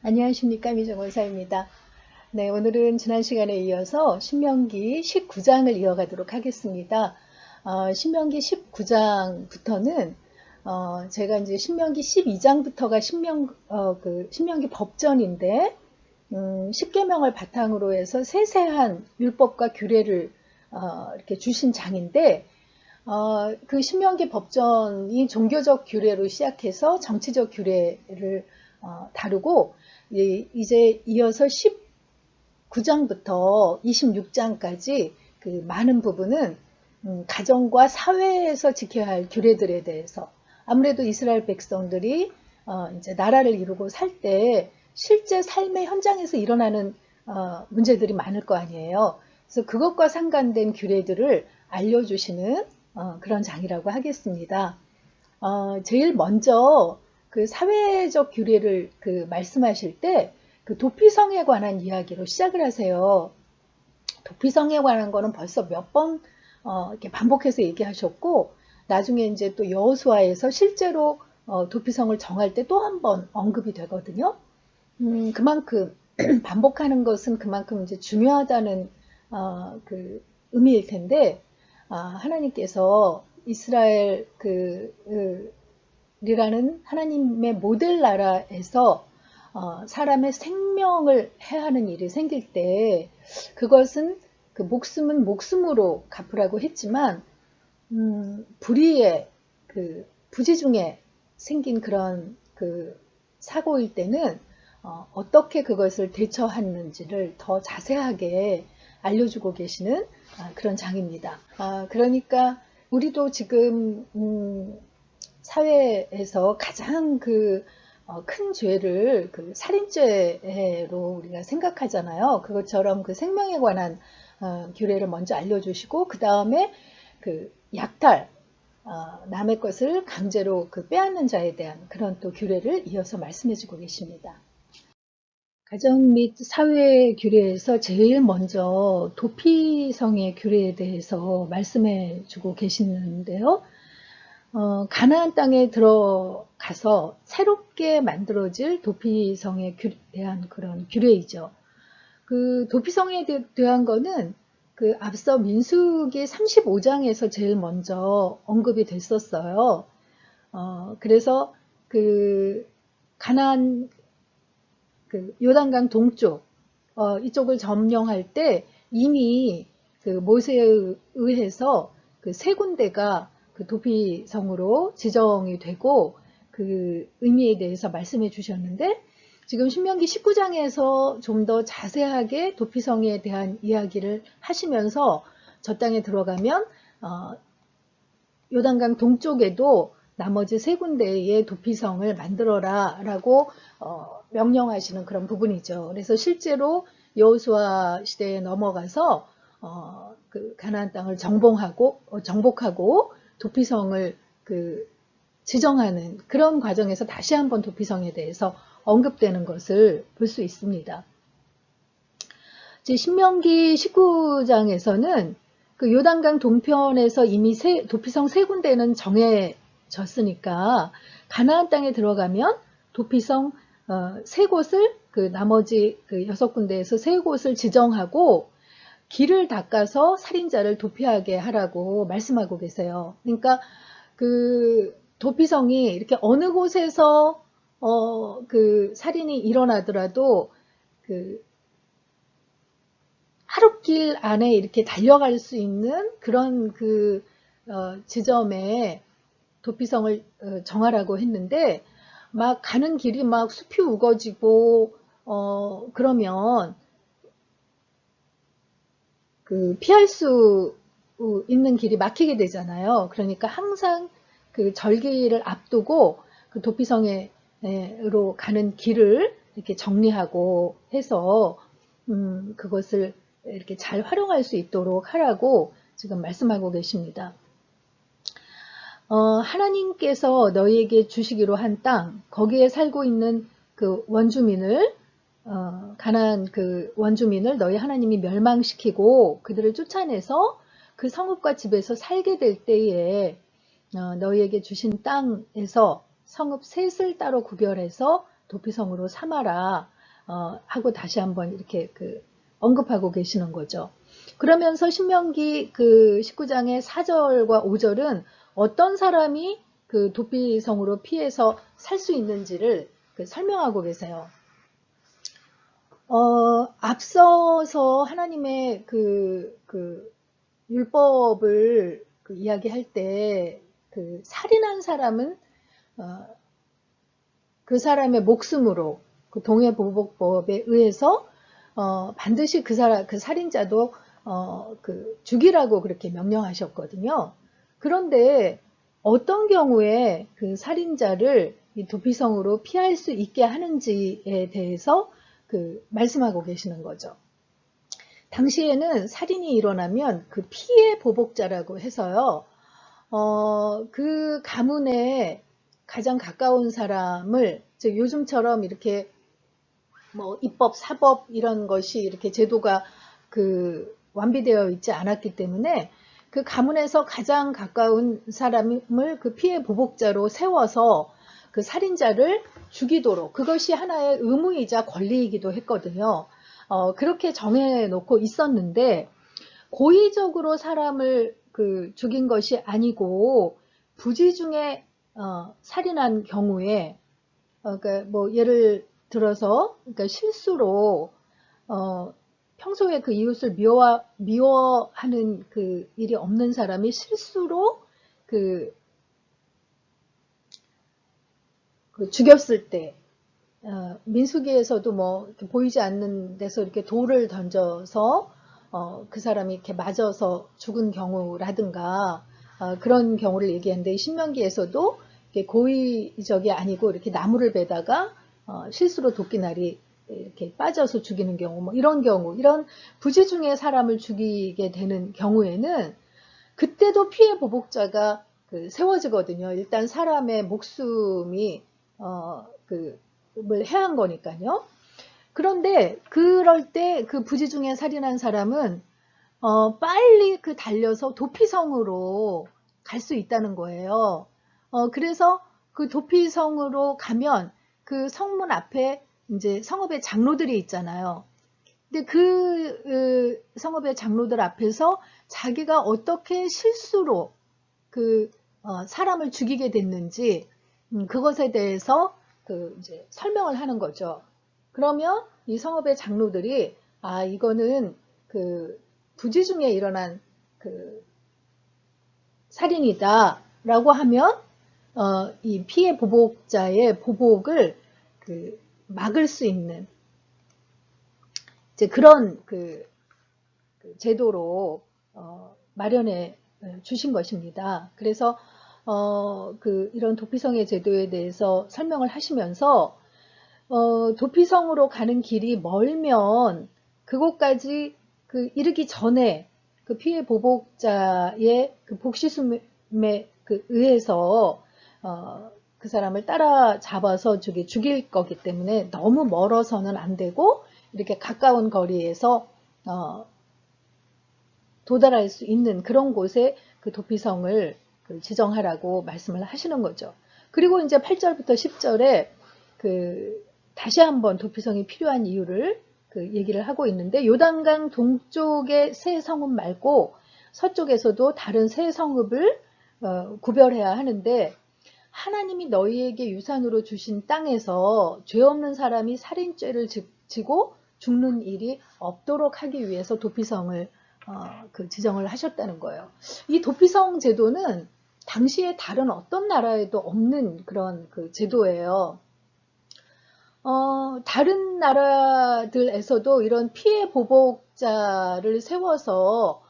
안녕하십니까, 미정원사입니다. 네, 오늘은 지난 시간에 이어서 신명기 19장을 이어가도록 하겠습니다. 신명기 19장부터는 제가 이제 신명기 12장부터가 신명기 법전인데 10계명을 바탕으로 해서 세세한 율법과 규례를 이렇게 주신 장인데 그 신명기 법전이 종교적 규례로 시작해서 정치적 규례를 다루고 이제 이어서 19장부터 26장까지 그 많은 부분은 가정과 사회에서 지켜야 할 규례들에 대해서 아무래도 이스라엘 백성들이 이제 나라를 이루고 살 때 실제 삶의 현장에서 일어나는 문제들이 많을 거 아니에요. 그래서 그것과 상관된 규례들을 알려주시는 그런 장이라고 하겠습니다. 제일 먼저 그 사회적 규례를 말씀하실 때 그 도피성에 관한 이야기로 시작을 하세요. 도피성에 관한 거는 벌써 몇 번 이렇게 반복해서 얘기하셨고 나중에 이제 또 여호수아에서 실제로 도피성을 정할 때 또 한 번 언급이 되거든요. 그만큼 반복하는 것은 그만큼 이제 중요하다는 그 의미일 텐데 하나님께서 이스라엘 이라는 하나님의 모델 나라에서 사람의 생명을 해하는 일이 생길 때 그것은 그 목숨은 목숨으로 갚으라고 했지만 불의의 그 부지 중에 생긴 그런 그 사고일 때는 어떻게 그것을 대처하는지를 더 자세하게 알려주고 계시는 그런 장입니다. 그러니까 우리도 지금 사회에서 가장 큰 죄를 그 살인죄로 우리가 생각하잖아요. 그것처럼 그 생명에 관한 규례를 먼저 알려주시고 그 다음에 그 약탈, 남의 것을 강제로 빼앗는 자에 대한 그런 또 규례를 이어서 말씀해주고 계십니다. 가정 및 사회 규례에서 제일 먼저 도피성의 규례에 대해서 말씀해주고 계시는데요. 가나안 땅에 들어가서 새롭게 만들어질 도피성에 대한 그런 규례이죠. 그 도피성에 대한 거는 그 앞서 민수기 35장에서 제일 먼저 언급이 됐었어요. 그래서 그 가나안 요단강 동쪽 이쪽을 점령할 때 이미 그 모세에 의해서 그 세 군데가 그 도피성으로 지정이 되고 그 의미에 대해서 말씀해 주셨는데 지금 신명기 19장에서 좀 더 자세하게 도피성에 대한 이야기를 하시면서 저 땅에 들어가면 요단강 동쪽에도 나머지 세 군데의 도피성을 만들어라 라고 명령하시는 그런 부분이죠. 그래서 실제로 여호수아 시대에 넘어가서 그 가나안 땅을 정복하고 도피성을 지정하는 그런 과정에서 다시 한번 도피성에 대해서 언급되는 것을 볼 수 있습니다. 신명기 19장에서는 그 요단강 동편에서 이미 도피성 세 군데는 정해졌으니까 가나안 땅에 들어가면 도피성 세 곳을 나머지 6군데에서 세 곳을 지정하고 길을 닦아서 살인자를 도피하게 하라고 말씀하고 계세요. 그러니까 그 도피성이 이렇게 어느 곳에서 살인이 일어나더라도 하룻길 안에 이렇게 달려갈 수 있는 그런 지점에 도피성을 정하라고 했는데 막 가는 길이 막 숲이 우거지고 그러면 피할 수 있는 길이 막히게 되잖아요. 그러니까 항상 절기를 앞두고 도피성으로 가는 길을 이렇게 정리하고 해서 그것을 이렇게 잘 활용할 수 있도록 하라고 지금 말씀하고 계십니다. 하나님께서 너희에게 주시기로 한 땅, 거기에 살고 있는 그 원주민을 가나안 원주민을 너희 하나님이 멸망시키고 그들을 쫓아내서 그 성읍과 집에서 살게 될 때에 너희에게 주신 땅에서 성읍 셋을 따로 구별해서 도피성으로 삼아라 하고 다시 한번 이렇게 언급하고 계시는 거죠. 그러면서 신명기 19장의 4절과 5절은 어떤 사람이 그 도피성으로 피해서 살 수 있는지를 설명하고 계세요. 앞서서 하나님의 율법을 이야기할 때 살인한 사람은 그 사람의 목숨으로 동해보복법에 의해서 반드시 그 살인자도 죽이라고 그렇게 명령하셨거든요. 그런데 어떤 경우에 그 살인자를 이 도피성으로 피할 수 있게 하는지에 대해서 말씀하고 계시는 거죠. 당시에는 살인이 일어나면 그 피해 보복자라고 해서요, 그 가문에 가장 가까운 사람을, 즉 요즘처럼 이렇게 뭐 입법, 사법 이런 것이 이렇게 제도가 완비되어 있지 않았기 때문에 그 가문에서 가장 가까운 사람을 그 피해 보복자로 세워서 그 살인자를 죽이도록, 그것이 하나의 의무이자 권리이기도 했거든요. 그렇게 정해놓고 있었는데 고의적으로 사람을 죽인 것이 아니고 부지 중에 살인한 경우에, 그러니까 뭐 예를 들어서 그러니까 실수로 평소에 그 이웃을 미워하는 그 일이 없는 사람이 실수로 죽였을 때, 민수기에서도 뭐 이렇게 보이지 않는 데서 이렇게 돌을 던져서 그 사람이 이렇게 맞아서 죽은 경우라든가 그런 경우를 얘기하는데, 신명기에서도 이렇게 고의적이 아니고 이렇게 나무를 베다가 실수로 도끼날이 이렇게 빠져서 죽이는 경우, 뭐 이런 경우, 이런 부지 중에 사람을 죽이게 되는 경우에는 그때도 피해 보복자가 세워지거든요. 일단 사람의 목숨이 뭘 해한 거니까요. 그런데 그럴 때 그 부지 중에 살인한 사람은 빨리 달려서 도피성으로 갈 수 있다는 거예요. 그래서 그 도피성으로 가면 그 성문 앞에 이제 성읍의 장로들이 있잖아요. 근데 성읍의 장로들 앞에서 자기가 어떻게 실수로 사람을 죽이게 됐는지 그것에 대해서 이제 설명을 하는 거죠. 그러면 이 성읍의 장로들이 이거는 부지 중에 일어난 살인이다라고 하면 이 피해 보복자의 보복을 막을 수 있는 이제 그런 제도로 마련해 주신 것입니다. 그래서 이런 도피성의 제도에 대해서 설명을 하시면서 도피성으로 가는 길이 멀면 그곳까지 이르기 전에 피해 보복자의 복시숨에 의해서 그 사람을 따라잡아서 죽일 거기 때문에 너무 멀어서는 안 되고 이렇게 가까운 거리에서 도달할 수 있는 그런 곳에 도피성을 지정하라고 말씀을 하시는 거죠. 그리고 이제 8절부터 10절에 다시 한번 도피성이 필요한 이유를 얘기를 하고 있는데, 요단강 동쪽의 세 성읍 말고 서쪽에서도 다른 세 성읍을 구별해야 하는데, 하나님이 너희에게 유산으로 주신 땅에서 죄 없는 사람이 살인죄를 지고 죽는 일이 없도록 하기 위해서 도피성을 지정을 하셨다는 거예요. 이 도피성 제도는 당시에 다른 어떤 나라에도 없는 그런 제도예요. 다른 나라들에서도 이런 피해 보복자를 세워서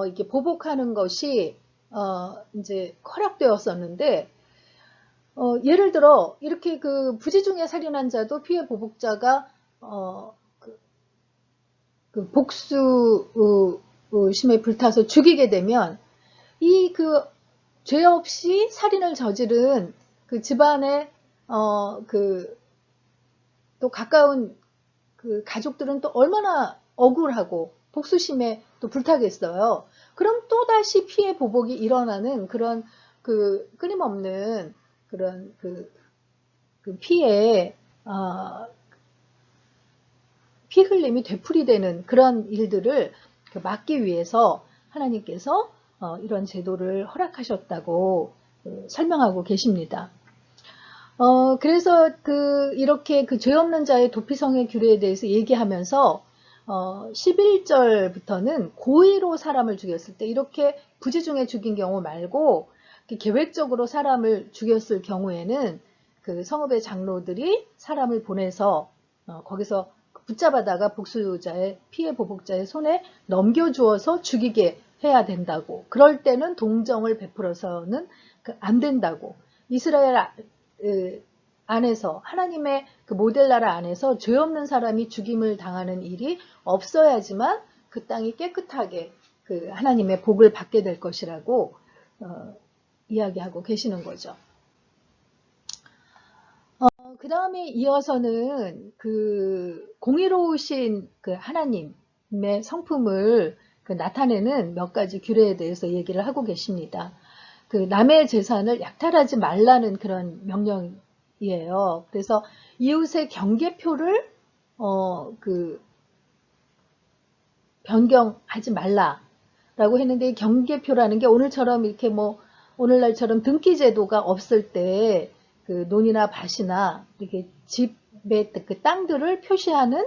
이렇게 보복하는 것이 이제 허락되었었는데, 예를 들어 이렇게 부지 중에 살인한 자도 피해 보복자가 복수심에 불타서 죽이게 되면 이 죄 없이 살인을 저지른 집안의 또 가까운 가족들은 또 얼마나 억울하고 복수심에 또 불타겠어요. 그럼 또다시 피해 보복이 일어나는 그런 끊임없는 그런 피해 피 흘림이 되풀이되는 그런 일들을 막기 위해서 하나님께서 이런 제도를 허락하셨다고 설명하고 계십니다. 그래서 이렇게 죄 없는 자의 도피성의 규례에 대해서 얘기하면서 11절부터는 고의로 사람을 죽였을 때 이렇게 부지중에 죽인 경우 말고 계획적으로 사람을 죽였을 경우에는 그 성읍의 장로들이 사람을 보내서 거기서 붙잡아다가 복수자의 피해 보복자의 손에 넘겨주어서 죽이게 해야 된다고. 그럴 때는 동정을 베풀어서는 안 된다고. 이스라엘 안에서 하나님의 그 모델 나라 안에서 죄 없는 사람이 죽임을 당하는 일이 없어야지만 그 땅이 깨끗하게 그 하나님의 복을 받게 될 것이라고 이야기하고 계시는 거죠. 그 다음에 이어서는 그 공의로우신 그 하나님의 성품을 나타내는 몇 가지 규례에 대해서 얘기를 하고 계십니다. 그 남의 재산을 약탈하지 말라는 그런 명령이에요. 그래서 이웃의 경계표를 변경하지 말라라고 했는데, 경계표라는 게 오늘처럼 이렇게 오늘날처럼 등기 제도가 없을 때 그 논이나 밭이나 이렇게 집의 그 땅들을 표시하는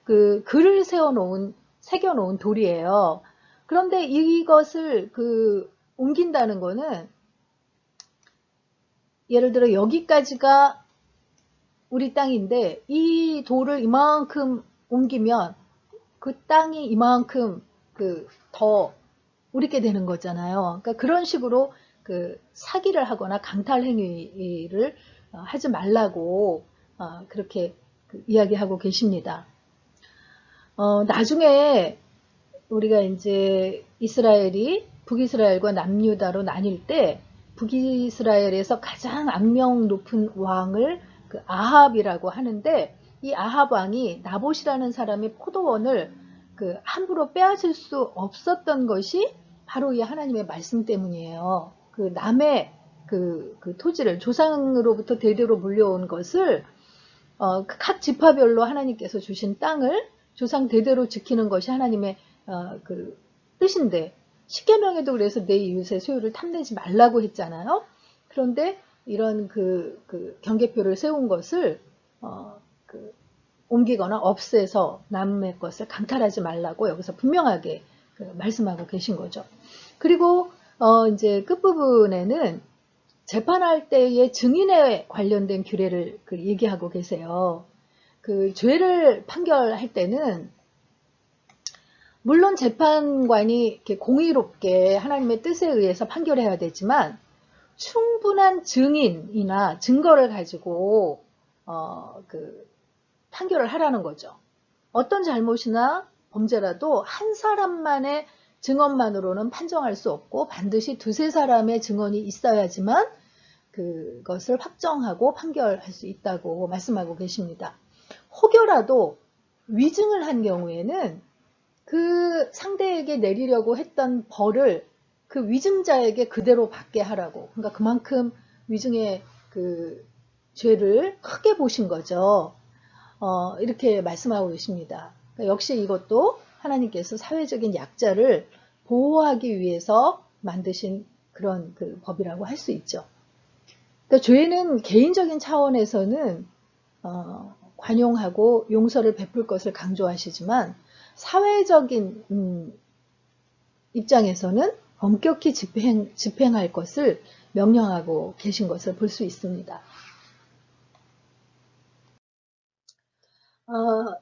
그 글을 새겨놓은 돌이에요. 그런데 이것을 옮긴다는 거는, 예를 들어 여기까지가 우리 땅인데 이 돌을 이만큼 옮기면 그 땅이 이만큼 더 우리게 되는 거잖아요. 그러니까 그런 식으로 사기를 하거나 강탈 행위를 하지 말라고 그렇게 이야기하고 계십니다. 나중에 우리가 이제 이스라엘이 북이스라엘과 남유다로 나뉠 때 북이스라엘에서 가장 악명 높은 왕을 아합이라고 하는데, 이 아합 왕이 나봇이라는 사람의 포도원을 함부로 빼앗을 수 없었던 것이 바로 이 하나님의 말씀 때문이에요. 남의 토지를 조상으로부터 대대로 물려온 것을 각 지파별로 하나님께서 주신 땅을 조상 대대로 지키는 것이 하나님의 뜻인데, 십계명에도 그래서 내 이웃의 소유를 탐내지 말라고 했잖아요. 그런데 이런 경계표를 세운 것을 옮기거나 없애서 남의 것을 강탈하지 말라고 여기서 분명하게 말씀하고 계신 거죠. 그리고 이제 끝부분에는 재판할 때의 증인에 관련된 규례를 얘기하고 계세요. 죄를 판결할 때는 물론 재판관이 이렇게 공의롭게 하나님의 뜻에 의해서 판결해야 되지만, 충분한 증인이나 증거를 가지고 판결을 하라는 거죠. 어떤 잘못이나 범죄라도 한 사람만의 증언만으로는 판정할 수 없고 반드시 두세 사람의 증언이 있어야지만 그것을 확정하고 판결할 수 있다고 말씀하고 계십니다. 혹여라도 위증을 한 경우에는 그 상대에게 내리려고 했던 벌을 그 위증자에게 그대로 받게 하라고. 그러니까 그만큼 위증의 죄를 크게 보신 거죠. 이렇게 말씀하고 계십니다. 그러니까 역시 이것도 하나님께서 사회적인 약자를 보호하기 위해서 만드신 그런 법이라고 할 수 있죠. 그러니까 죄는 개인적인 차원에서는 관용하고 용서를 베풀 것을 강조하시지만, 사회적인 입장에서는 엄격히 집행할 것을 명령하고 계신 것을 볼 수 있습니다.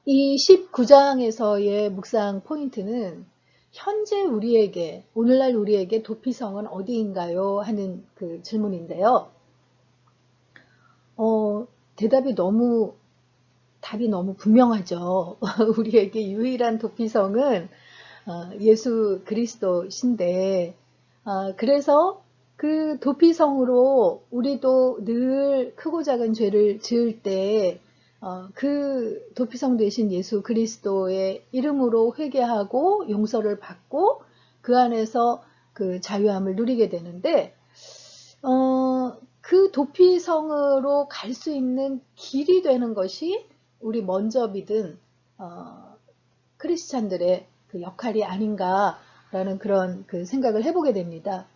이 19장에서의 묵상 포인트는 현재 오늘날 우리에게 도피성은 어디인가요? 하는 질문인데요. 답이 너무 분명하죠. 우리에게 유일한 도피성은 예수 그리스도신데, 그래서 그 도피성으로 우리도 늘 크고 작은 죄를 지을 때 그 도피성 되신 예수 그리스도의 이름으로 회개하고 용서를 받고 그 안에서 그 자유함을 누리게 되는데, 그 도피성으로 갈 수 있는 길이 되는 것이 우리 먼저 믿은 크리스찬들의 그 역할이 아닌가라는 그런 그 생각을 해보게 됩니다.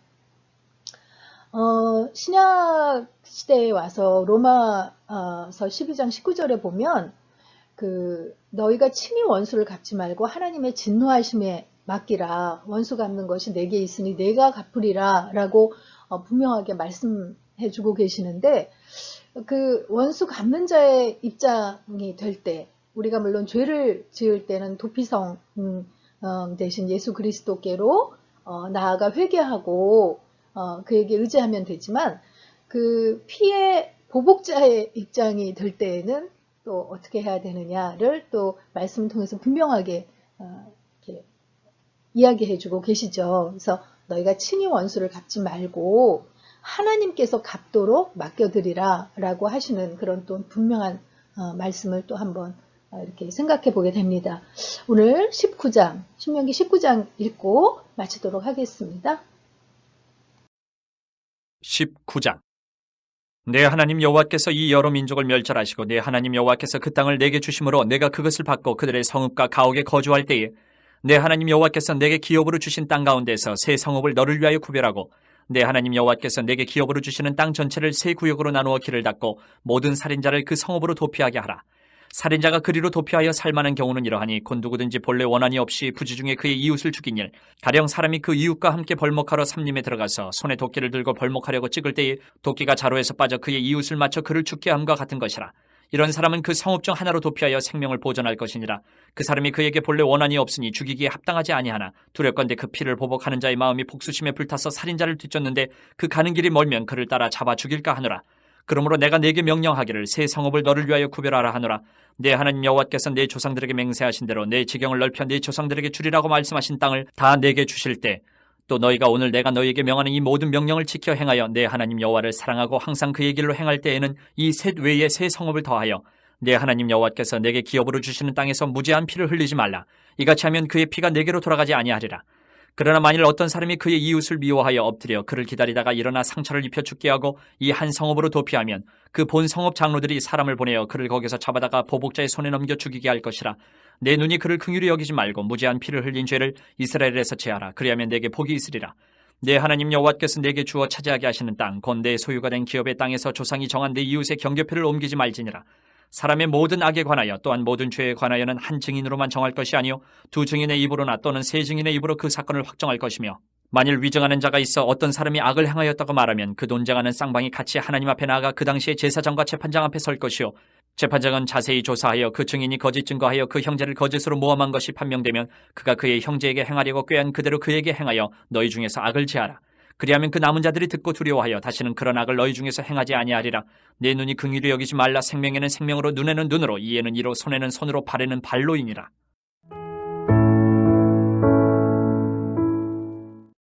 신약 시대에 와서 로마서 12장 19절에 보면 그 너희가 친히 원수를 갚지 말고 하나님의 진노하심에 맡기라. 원수 갚는 것이 내게 있으니 내가 갚으리라 라고 분명하게 말씀해주고 계시는데, 그 원수 갚는 자의 입장이 될 때, 우리가 물론 죄를 지을 때는 도피성 대신 예수 그리스도께로 나아가 회개하고 그에게 의지하면 되지만, 그 피해 보복자의 입장이 될 때에는 또 어떻게 해야 되느냐를 또 말씀을 통해서 분명하게 이렇게 이야기해주고 계시죠. 그래서 너희가 친히 원수를 갚지 말고 하나님께서 갚도록 맡겨드리라 라고 하시는 그런 또 분명한 말씀을 또 한번 이렇게 생각해 보게 됩니다. 오늘 19장, 신명기 19장 읽고 마치도록 하겠습니다. 19장. 내 하나님 여호와께서 이 여러 민족을 멸절하시고 내 하나님 여호와께서 그 땅을 내게 주심으로 내가 그것을 받고 그들의 성읍과 가옥에 거주할 때에 내 하나님 여호와께서 내게 기업으로 주신 땅 가운데서 새 성읍을 너를 위하여 구별하고 내 하나님 여호와께서 내게 기업으로 주시는 땅 전체를 세 구역으로 나누어 길을 닦고 모든 살인자를 그 성읍으로 도피하게 하라. 살인자가 그리로 도피하여 살만한 경우는 이러하니 곧 누구든지 본래 원한이 없이 부지 중에 그의 이웃을 죽인 일, 가령 사람이 그 이웃과 함께 벌목하러 삼림에 들어가서 손에 도끼를 들고 벌목하려고 찍을 때에 도끼가 자루에서 빠져 그의 이웃을 맞춰 그를 죽게 함과 같은 것이라. 이런 사람은 그 성읍 중 하나로 도피하여 생명을 보존할 것이니라. 그 사람이 그에게 본래 원한이 없으니 죽이기에 합당하지 아니하나 두렵건대 그 피를 보복하는 자의 마음이 복수심에 불타서 살인자를 뒤쫓는데 그 가는 길이 멀면 그를 따라 잡아 죽일까 하노라. 그러므로 내가 네게 명령하기를 새 성읍을 너를 위하여 구별하라 하노라. 내 하나님 여호와께서 내 조상들에게 맹세하신 대로 내 지경을 넓혀 내 조상들에게 주리라고 말씀하신 땅을 다 내게 주실 때, 또 너희가 오늘 내가 너희에게 명하는 이 모든 명령을 지켜 행하여 내 하나님 여호와를 사랑하고 항상 그의 길로 행할 때에는 이 셋 외에 새 성읍을 더하여 내 하나님 여호와께서 내게 기업으로 주시는 땅에서 무죄한 피를 흘리지 말라. 이같이 하면 그의 피가 내게로 돌아가지 아니하리라. 그러나 만일 어떤 사람이 그의 이웃을 미워하여 엎드려 그를 기다리다가 일어나 상처를 입혀 죽게 하고 이 한 성읍으로 도피하면 그 본 성읍 장로들이 사람을 보내어 그를 거기서 잡아다가 보복자의 손에 넘겨 죽이게 할 것이라. 내 눈이 그를 긍휼히 여기지 말고 무죄한 피를 흘린 죄를 이스라엘에서 제하라. 그리하면 내게 복이 있으리라. 내 하나님 여호와께서 내게 주어 차지하게 하시는 땅, 곧 내 소유가 된 기업의 땅에서 조상이 정한 내 이웃의 경계표를 옮기지 말지니라. 사람의 모든 악에 관하여 또한 모든 죄에 관하여는 한 증인으로만 정할 것이 아니요 두 증인의 입으로나 또는 세 증인의 입으로 그 사건을 확정할 것이며, 만일 위증하는 자가 있어 어떤 사람이 악을 행하였다고 말하면 그 논쟁하는 쌍방이 같이 하나님 앞에 나아가 그 당시에 제사장과 재판장 앞에 설 것이요 재판장은 자세히 조사하여 그 증인이 거짓 증거하여 그 형제를 거짓으로 모함한 것이 판명되면 그가 그의 형제에게 행하려고 꾀한 그대로 그에게 행하여 너희 중에서 악을 제하라. 그리하면 그 남은 자들이 듣고 두려워하여 다시는 그런 악을 너희 중에서 행하지 아니하리라. 내 눈이 긍휼히 여기지 말라. 생명에는 생명으로 눈에는 눈으로 이에는 이로 손에는 손으로 발에는 발로이니라.